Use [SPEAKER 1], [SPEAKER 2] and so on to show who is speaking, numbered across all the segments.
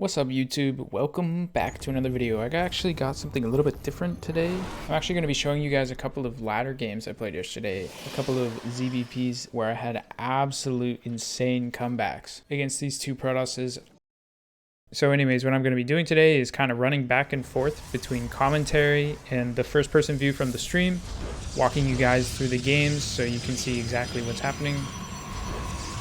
[SPEAKER 1] What's up YouTube? Welcome back to another video. I actually got something a little bit different today. I'm actually going to be showing you guys a couple of ladder games I played yesterday. A couple of ZvPs where I had absolute insane comebacks against these two Protosses. So anyways, what I'm going to be doing today is kind of running back and forth between commentary and the first person view from the stream, walking you guys through the games so you can see exactly what's happening.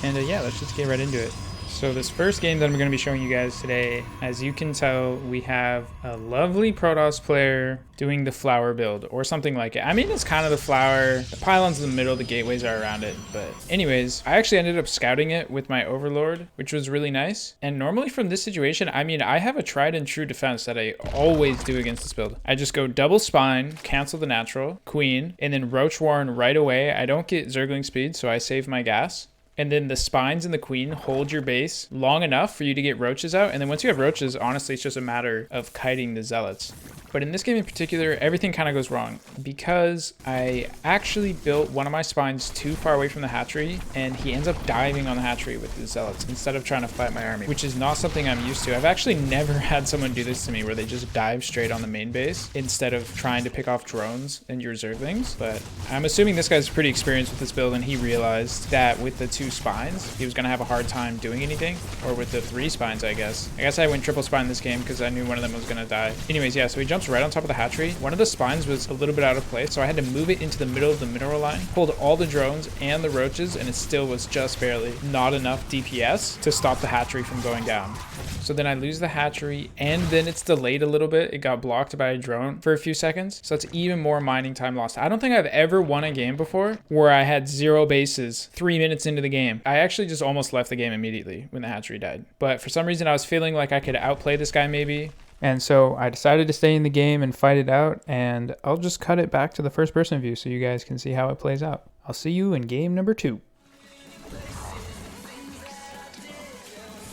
[SPEAKER 1] And yeah, let's just get right into it. So this first game that I'm going to be showing you guys today, as you can tell, we have a lovely Protoss player doing the flower build or something like it. I mean, it's kind of the flower. The pylon's in the middle, the gateways are around it. But anyways, I actually ended up scouting it with my Overlord, which was really nice. And normally from this situation, I mean, I have a tried and true defense that I always do against this build. I just go double spine, cancel the natural, queen, and then roach warren right away. I don't get zergling speed, so I save my gas. And then the spines and the queen hold your base long enough for you to get roaches out. And then once you have roaches, honestly, it's just a matter of kiting the zealots. But in this game in particular, everything kind of goes wrong because I actually built one of my spines too far away from the hatchery, and he ends up diving on the hatchery with the zealots instead of trying to fight my army, which is not something I'm used to. I've actually never had someone do this to me where they just dive straight on the main base instead of trying to pick off drones and your zerglings. But I'm assuming this guy's pretty experienced with this build, and he realized that with the two spines, he was going to have a hard time doing anything, or with the three spines, I guess. I went triple spine this game because I knew one of them was going to die. Anyways, yeah, so he jumps right on top of the hatchery. One of the spines was a little bit out of place, so I had to move it into the middle of the mineral line, pulled all the drones and the roaches, and it still was just barely not enough DPS to stop the hatchery from going down. So then I lose the hatchery, and then it's delayed a little bit. It got blocked by a drone for a few seconds, so it's even more mining time lost. I don't think I've ever won a game before where I had 0 bases 3 minutes into the game. I actually just almost left the game immediately when the hatchery died. But for some reason, I was feeling like I could outplay this guy maybe. And so I decided to stay in the game and fight it out, and I'll just cut it back to the first person view so you guys can see how it plays out. I'll see you in game number 2.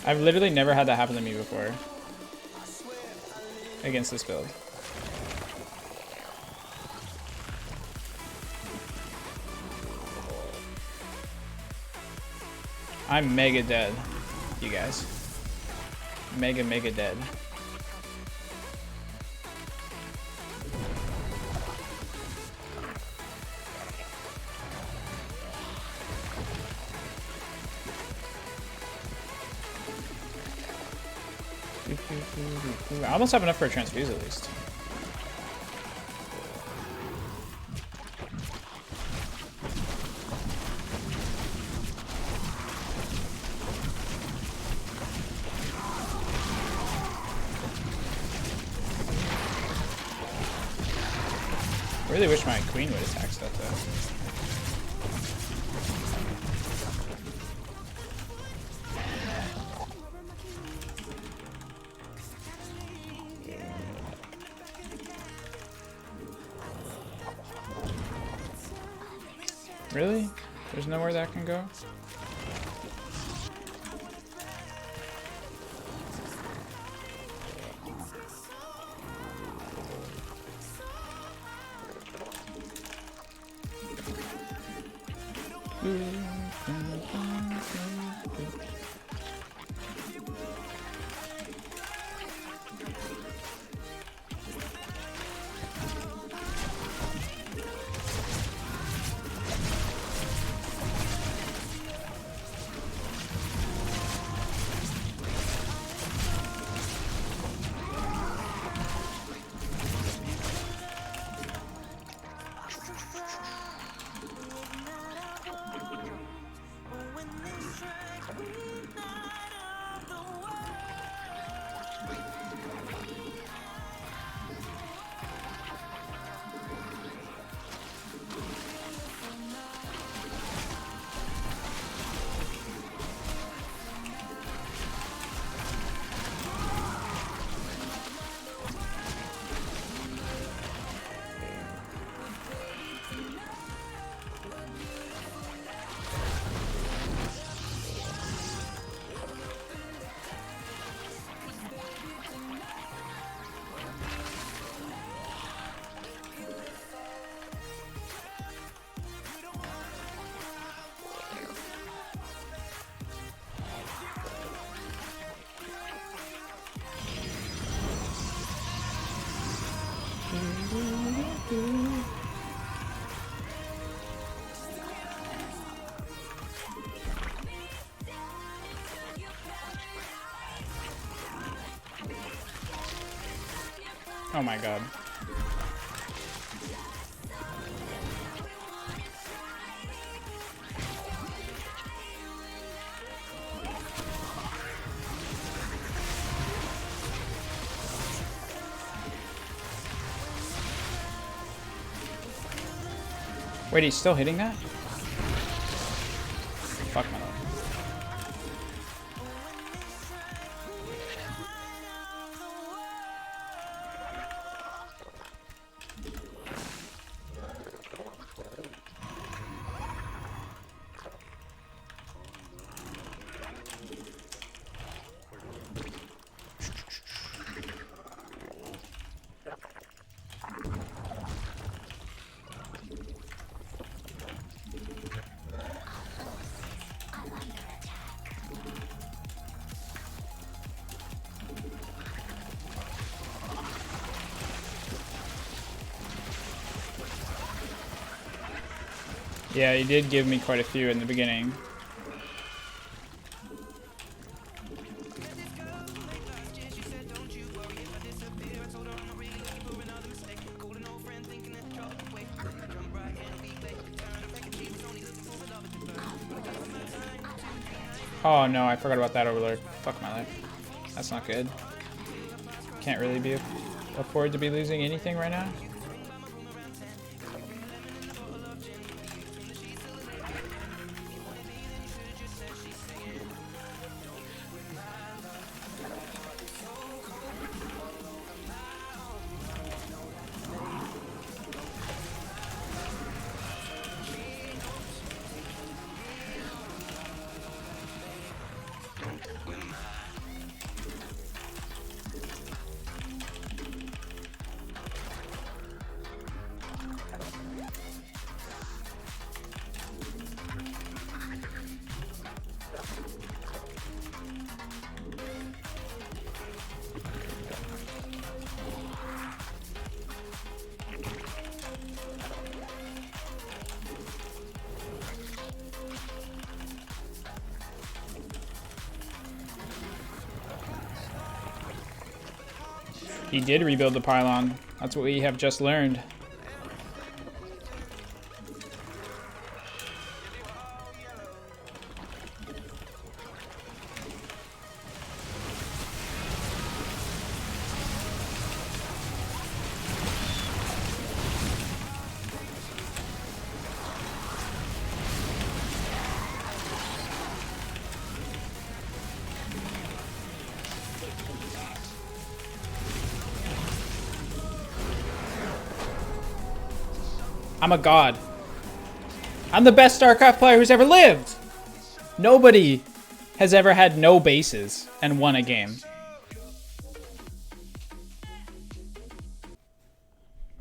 [SPEAKER 1] I've literally never had that happen to me before against this build. I'm mega dead, you guys. Mega dead. I almost have enough for a transfuse at least. I really wish my queen would attack that though. Really? There's nowhere that can go? Oh my god. Wait, he's still hitting that? Fuck my life. Yeah, he did give me quite a few in the beginning. Oh no, I forgot about that overlord. Fuck my life. That's not good. Can't really be afford to be losing anything right now. He did rebuild the pylon. That's what we have just learned. I'm a god. I'm the best StarCraft player who's ever lived. Nobody has ever had no bases and won a game.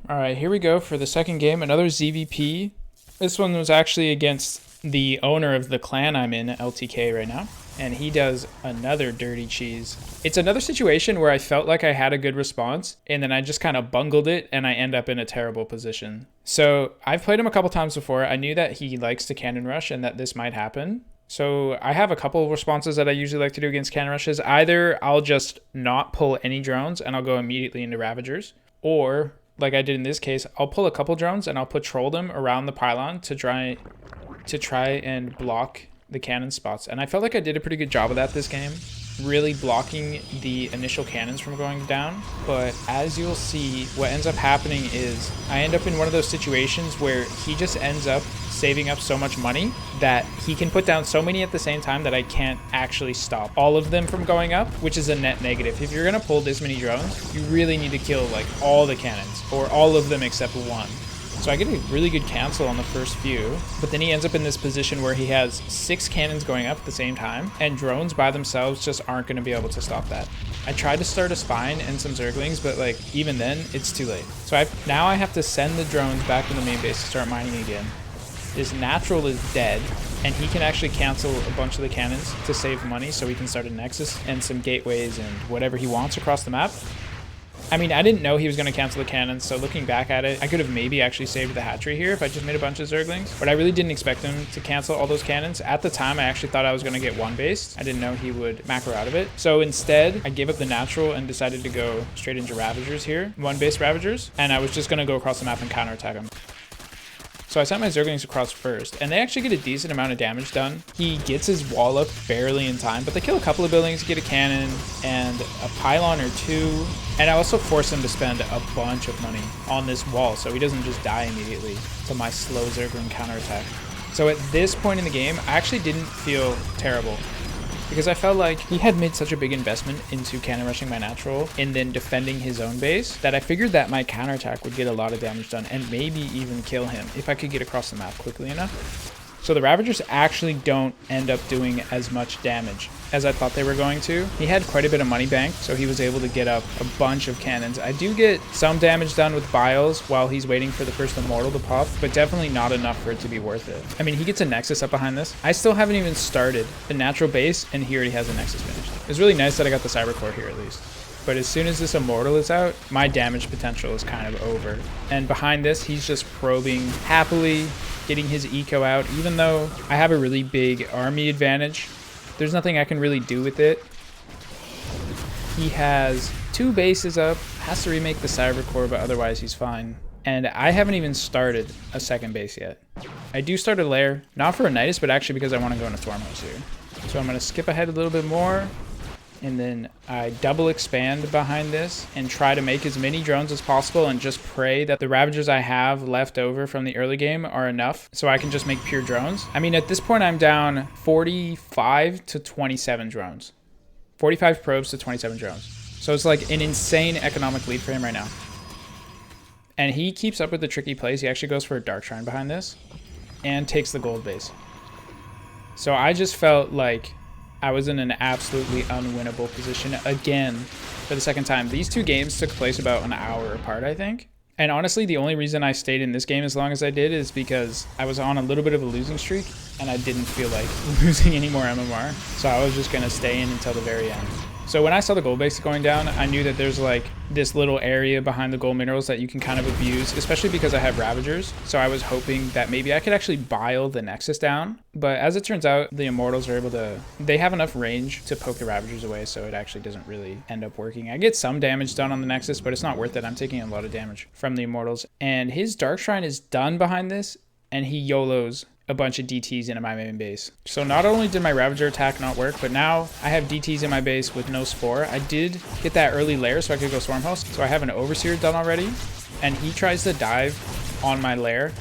[SPEAKER 1] All right, here we go for the second game, another ZvP. This one was actually against the owner of the clan I'm in, LTK right now, and he does another dirty cheese. It's another situation where I felt like I had a good response, and then I just kind of bungled it, and I end up in a terrible position. So I've played him a couple times before. I knew that he likes to cannon rush and that this might happen. So I have a couple of responses that I usually like to do against cannon rushes. Either I'll just not pull any drones and I'll go immediately into Ravagers, or like I did in this case, I'll pull a couple drones and I'll patrol them around the pylon to try and block the cannon spots. And I felt like I did a pretty good job of that this game, really blocking the initial cannons from going down. But as you'll see, what ends up happening is I end up in one of those situations where he just ends up saving up so much money that he can put down so many at the same time that I can't actually stop all of them from going up, which is a net negative. If you're gonna pull this many drones, you really need to kill like all the cannons, or all of them except one. So I get a really good cancel on the first few, but then he ends up in this position where he has 6 cannons going up at the same time, and drones by themselves just aren't going to be able to stop that. I tried to start a spine and some zerglings, but like even then, it's too late. So now I have to send the drones back to the main base to start mining again. His natural is dead, and he can actually cancel a bunch of the cannons to save money so he can start a nexus and some gateways and whatever he wants across the map. I mean, I didn't know he was going to cancel the cannons, so looking back at it, I could have maybe actually saved the hatchery here if I just made a bunch of Zerglings, but I really didn't expect him to cancel all those cannons. At the time, I actually thought I was going to get one based. I didn't know he would macro out of it. So instead, I gave up the natural and decided to go straight into Ravagers here, one base Ravagers, and I was just going to go across the map and counterattack him. So I sent my Zerglings across first, and they actually get a decent amount of damage done. He gets his wall up barely in time, but they kill a couple of buildings, get a cannon, and a pylon or two. And I also force him to spend a bunch of money on this wall, so he doesn't just die immediately to my slow Zergling counterattack. So at this point in the game, I actually didn't feel terrible, because I felt like he had made such a big investment into cannon rushing my natural and then defending his own base that I figured that my counterattack would get a lot of damage done and maybe even kill him if I could get across the map quickly enough. So the Ravagers actually don't end up doing as much damage as I thought they were going to. He had quite a bit of money banked, so he was able to get up a bunch of cannons. I do get some damage done with Biles while he's waiting for the first Immortal to pop, but definitely not enough for it to be worth it. I mean, he gets a Nexus up behind this. I still haven't even started the natural base, and he already has a Nexus finished. It's really nice that I got the Cyber Core here at least. But as soon as this Immortal is out, my damage potential is kind of over. And behind this, he's just probing happily, getting his eco out. Even though I have a really big army advantage, there's nothing I can really do with it. He has 2 bases up, has to remake the Cyber Core, but otherwise he's fine. And I haven't even started a second base yet. I do start a lair, not for a Nidus, but actually because I want to go into Stormhouse here. So I'm going to skip ahead a little bit more. And then I double expand behind this and try to make as many drones as possible and just pray that the Ravagers I have left over from the early game are enough so I can just make pure drones. I mean, at this point, I'm down 45 to 27 drones. 45 probes to 27 drones. So it's like an insane economic lead for him right now. And he keeps up with the tricky plays. He actually goes for a Dark Shrine behind this and takes the gold base. So I just felt like I was in an absolutely unwinnable position again for the second time. These 2 games took place about an hour apart, I think. And honestly, the only reason I stayed in this game as long as I did is because I was on a little bit of a losing streak and I didn't feel like losing any more MMR. So I was just going to stay in until the very end. So when I saw the gold base going down, I knew that there's like this little area behind the gold minerals that you can kind of abuse, especially because I have Ravagers. So I was hoping that maybe I could actually bile the Nexus down. But as it turns out, the Immortals are able to, they have enough range to poke the Ravagers away, so it actually doesn't really end up working. I get some damage done on the Nexus, but it's not worth it. I'm taking a lot of damage from the Immortals. And his Dark Shrine is done behind this, and he YOLOs a bunch of DTs into my main base. So not only did my Ravager attack not work, but now I have DTs in my base with no Spore. I did get that early lair so I could go Stormhouse. So I have an Overseer done already, and he tries to dive on my lair.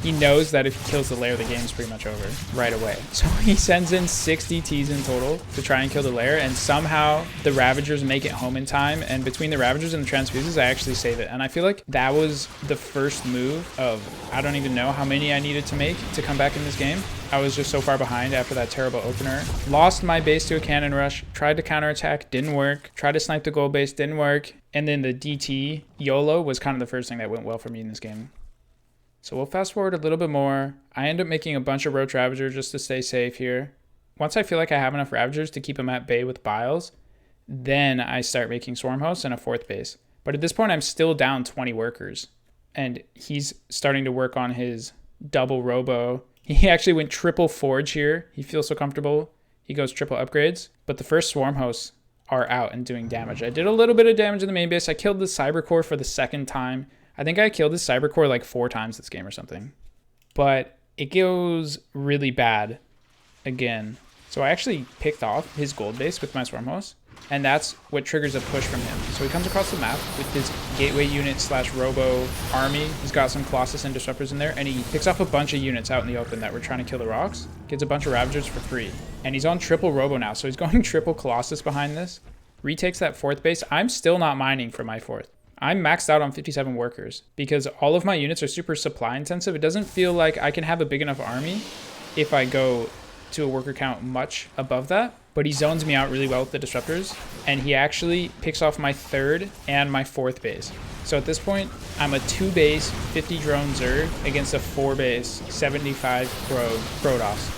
[SPEAKER 1] He knows that if he kills the lair, the game's pretty much over right away. So he sends in 6 DTs in total to try and kill the lair, and somehow the Ravagers make it home in time, and between the Ravagers and the Transfuses, I actually save it. And I feel like that was the first move of, I don't even know how many I needed to make to come back in this game. I was just so far behind after that terrible opener. Lost my base to a cannon rush, tried to counterattack, didn't work, tried to snipe the gold base, didn't work, and then the DT YOLO was kind of the first thing that went well for me in this game. So we'll fast forward a little bit more. I end up making a bunch of Roach Ravagers just to stay safe here. Once I feel like I have enough Ravagers to keep them at bay with Biles, then I start making Swarm Hosts and a 4th base. But at this point, I'm still down 20 workers. And he's starting to work on his double Robo. He actually went triple Forge here. He feels so comfortable. He goes triple upgrades. But the first Swarm Hosts are out and doing damage. I did a little bit of damage in the main base. I killed the Cyber Core for the 2nd time. I think I killed this Cyber Core like 4 times this game or something. But it goes really bad again. So I actually picked off his gold base with my Swarm Host, and that's what triggers a push from him. So he comes across the map with his gateway unit / robo army. He's got some Colossus and Disruptors in there, and he picks off a bunch of units out in the open that were trying to kill the rocks. Gets a bunch of Ravagers for free. And he's on triple robo now, so he's going triple Colossus behind this. Retakes that 4th base. I'm still not mining for my 4th. I'm maxed out on 57 workers because all of my units are super supply intensive. It doesn't feel like I can have a big enough army if I go to a worker count much above that. But he zones me out really well with the Disruptors, and he actually picks off my 3rd and my 4th base. So at this point, I'm a 2 base, 50 drone Zerg against a 4 base, 75 Protoss.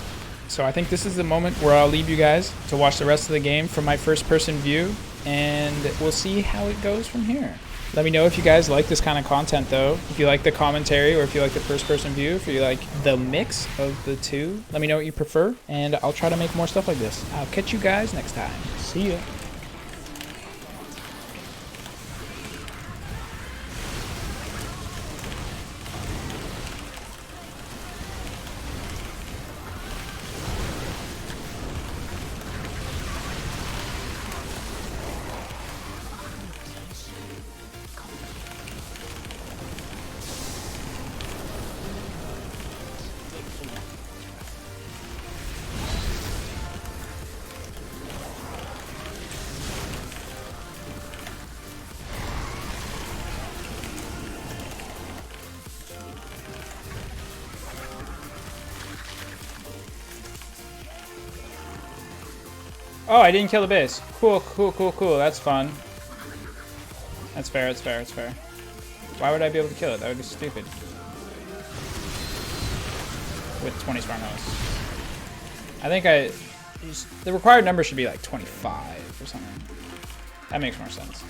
[SPEAKER 1] So I think this is the moment where I'll leave you guys to watch the rest of the game from my 1st person view and we'll see how it goes from here. Let me know if you guys like this kind of content though. If you like the commentary, or if you like the first person view, if you like the mix of the two. Let me know what you prefer, and I'll try to make more stuff like this. I'll catch you guys next time. See ya. Oh, I didn't kill the base. Cool, cool, cool, cool. That's fun. That's fair, that's fair, that's fair. Why would I be able to kill it? That would be stupid. With 20 Storm Hosts. I think the required number should be like 25 or something. That makes more sense.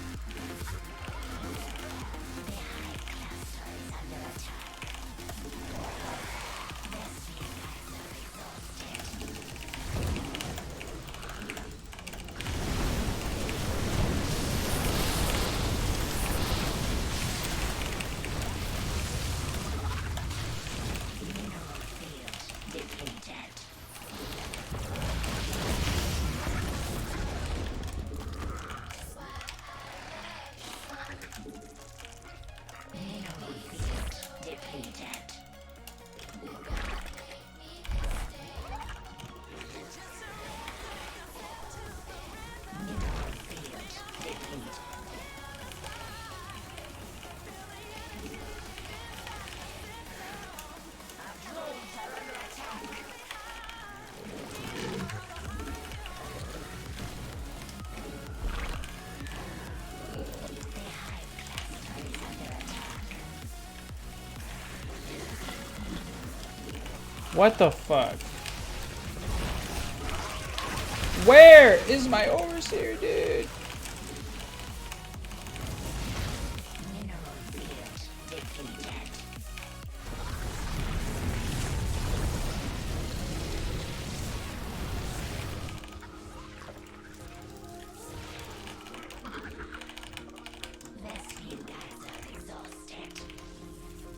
[SPEAKER 1] What the fuck? Where is my overseer, dude?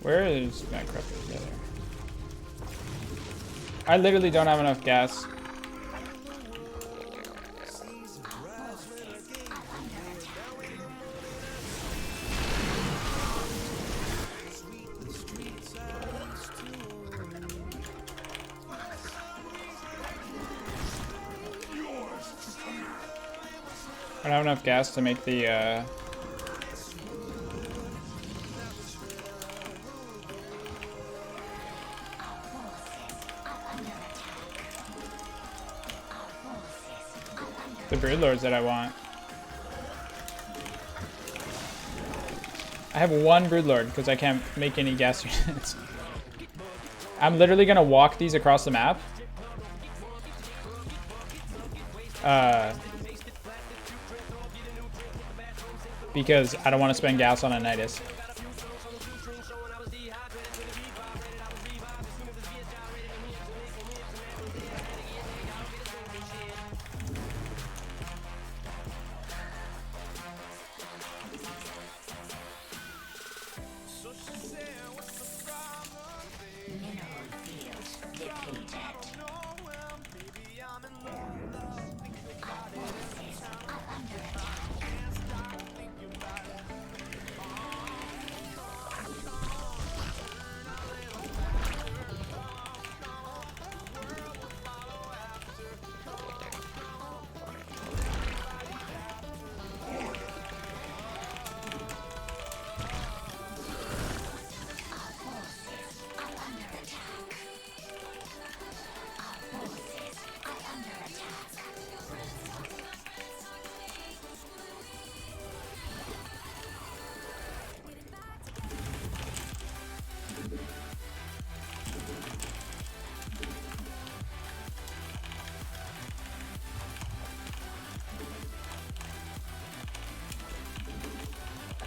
[SPEAKER 1] Where is my corrupted together? I literally don't have enough gas. I don't have enough gas to make the broodlords that I want. I have one broodlord because I can't make any gas units. I'm literally gonna walk these across the map. Because I don't want to spend gas on a Nidus.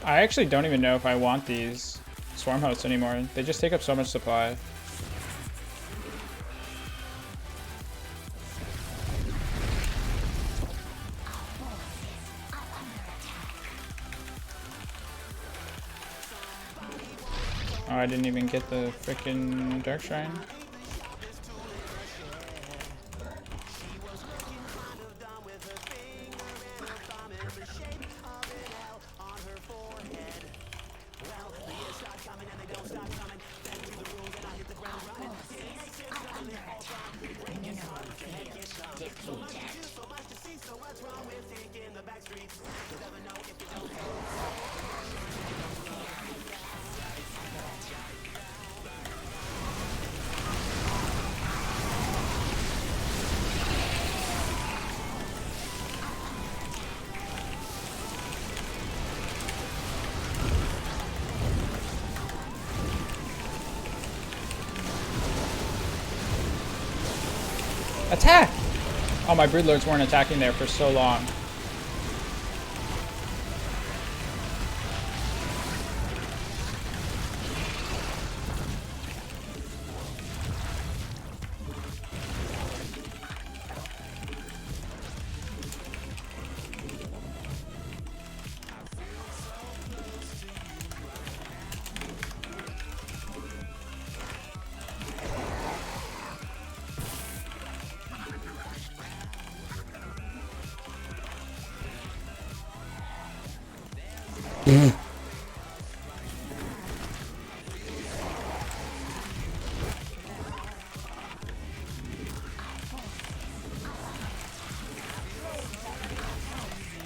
[SPEAKER 1] I actually don't even know if I want these swarm hosts anymore. They just take up so much supply. Oh, I didn't even get the frickin' Dark Shrine. Attack! Oh, my broodlords weren't attacking there for so long.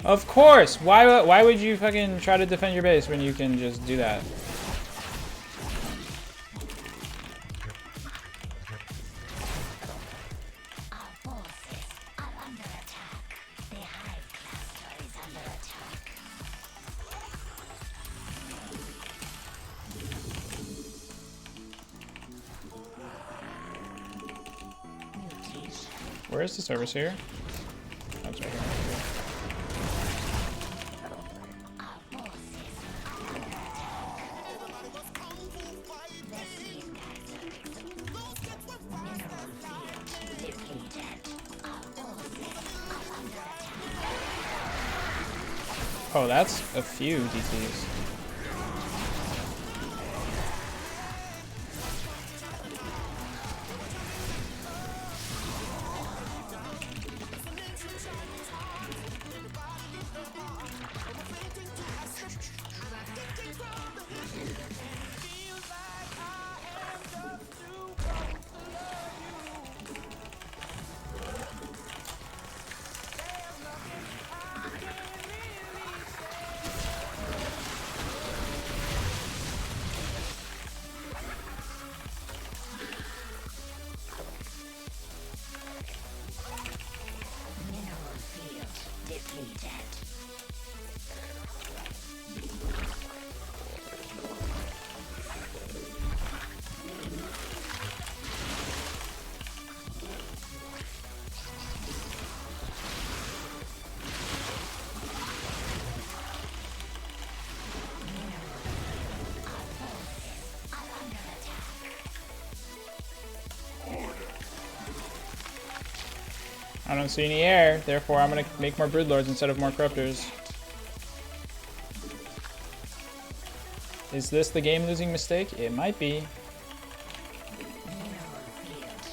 [SPEAKER 1] Of course! Why would you fucking try to defend your base when you can just do that? Where is the service here? Oh, it's right here. Oh, that's a few DTs. I don't see any air, therefore I'm gonna make more broodlords instead of more corruptors. Is this the game-losing mistake? It might be.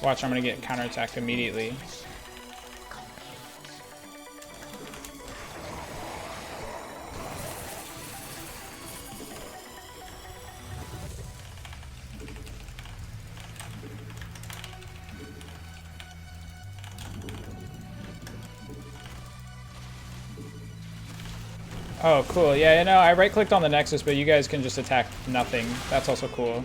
[SPEAKER 1] Watch, I'm gonna get counterattacked immediately. Oh, cool. Yeah, you know, I right-clicked on the Nexus, but you guys can just attack nothing. That's also cool.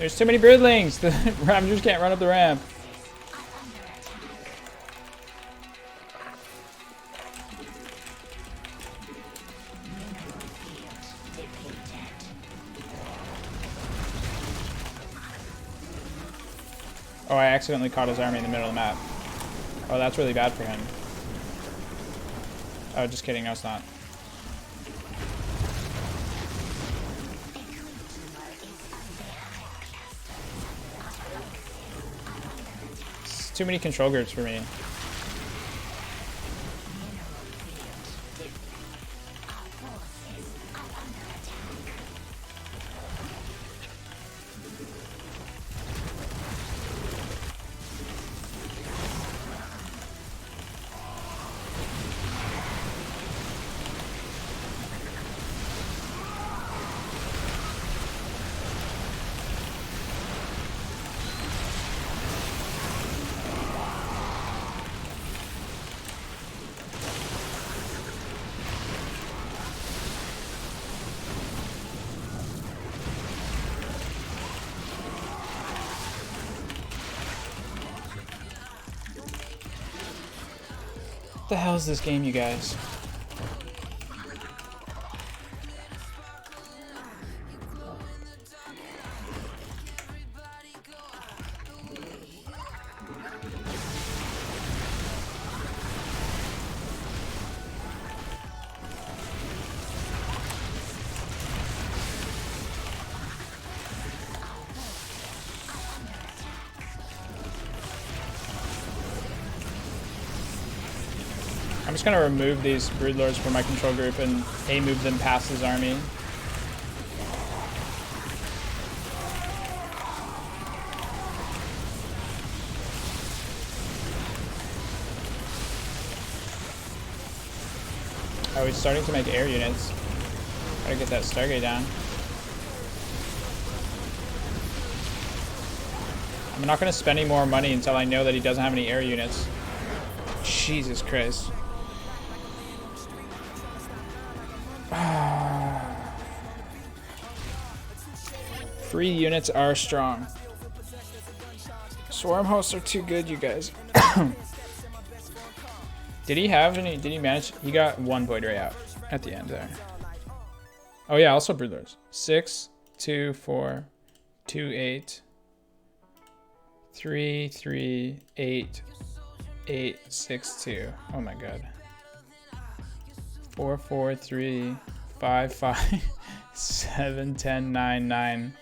[SPEAKER 1] There's too many broodlings. The Ravagers can't run up the ramp. Oh, I accidentally caught his army in the middle of the map. Oh, that's really bad for him. Oh, just kidding. No, it's not. It's too many control groups for me. What the hell is this game, you guys? I'm just gonna remove these broodlords from my control group and move them past his army. Oh, he's starting to make air units. Gotta get that Stargate down. I'm not gonna spend any more money until I know that he doesn't have any air units. Jesus Christ. Free units are strong. Swarm hosts are too good, you guys. Did he have any? Did he manage? He got one Void Ray out at the end there. Oh yeah, also broodlords. 6, 2, 4, 2, 8, 3, 3, 8, 8, 6, 2. Oh my god. 4, 4, 3, 5, 5, 7, 10, 9, 9.